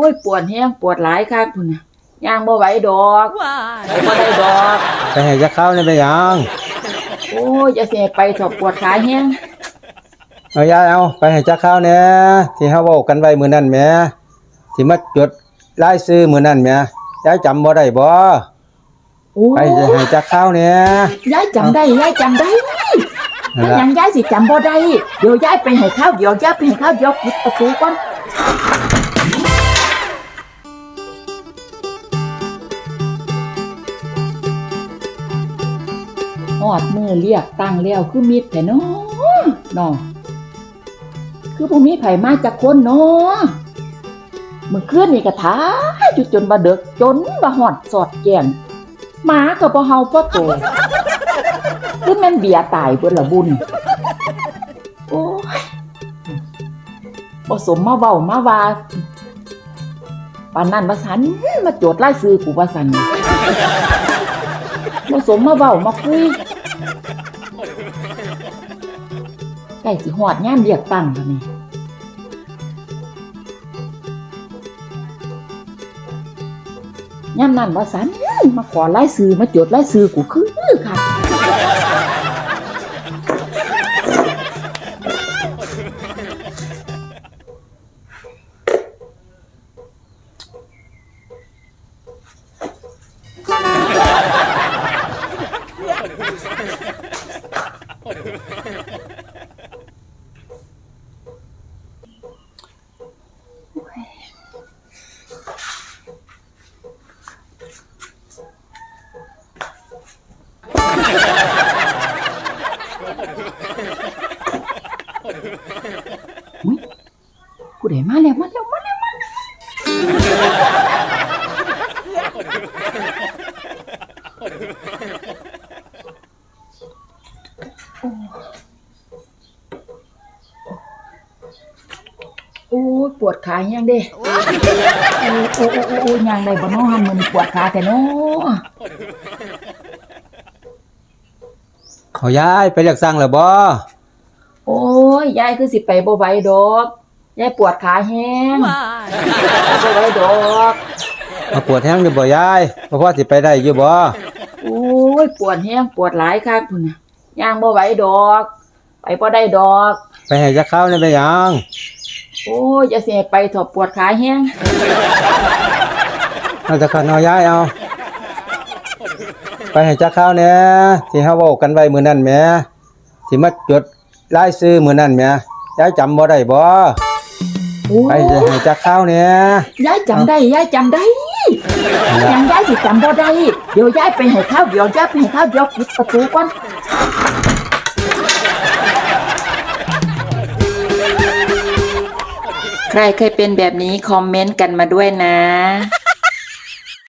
ยปวดแห้งปวดหลายคักพุ่นน่ะย่างบ่ไหวดอกไปบ่ได้ดอกไปให้จักข้าวนี่ไปหยังโอ้ยจะเสียไปถอดปวดขาแห้งเอายายเอาไปให้จักข้าวเนี่ยที่เฮาเว้ากันไว้มื้อนั้นแหมที่มาจดรายชื่อมื้อนั้นแหมยายจำบ่ได้บ่ไปให้จักข้าวเนี่ยยายจำได้ยายจำได้แล้วยังยายสิจำบ่ได้เดี๋ยวยายไปให้ข้าวเดี๋ยวยายไปให้ข้าวเดี๋ยวปิดประตูก่อนฮอดมือเรียกตั้งแล้วคือมิดแท้เนาะน้องคือบ่มีไผมาจักคนเนาะมื้อคืนนี่ก็ท้าอยู่จนบ่ดึกจนบ่ฮอดสอดแจ้งหมาก็บ่เห่าพอโตคือแม่นเบียตายเบิดละบุญโอ้ยบ่สมมาเว้ามาว่าปานนั้นว่าซั่นมาโจทย์รายชื่อกูว่าซั่นบ่สมมาเว้ามาคุยใกล้สิฮอดยามเรียกตั้งแล้วนี่ยามนั้นว่าซั่นมาขอรายชื่อมาโจทย์รายชื่อกูคือค่ะผู้ใดมาแล้วโอ้ยปวดขายังเด้โอ้ยยังได้บ่น้อหั่นมันปวดขาแต่น้อเขายายไปเรียกสั่งแล้วบ่โอ้ยยายคือสิไปบ่ไหวดอกยายปวดขาแห้งบ่ไหวดอกมาปวดแห้งอยู่บ่ยายบ่พอสิไปได้อยู่บ่โอ้ยปวดแห้งปวดหลายคักพุ่นน่ะย่างบ่ไหวดอกไปบ่ได้ดอกไปให้จักข้าวนี่ไปหยังโอ้ยจะเสียไปถอดปวดขาแห้งเอาจักข้าวน้อยยายเอาไปให้จักข้าวเนี่ยที่เฮาเว้ากันไว้มื้อนั้นแหมที่มาจดรายชื่อมื้อนั้นแหมยายจำบ่ได้บ่ไปให้จักข้าวเนี่ยยายจำได้ยังยายสิจำบ่ได้เดี๋ยวยายไปให้ข้าวเดี๋ยวยายไปให้ข้าวเดี๋ยวปิดประตูก่อนใครเคยเป็นแบบนี้คอมเมนต์กันมาด้วยนะ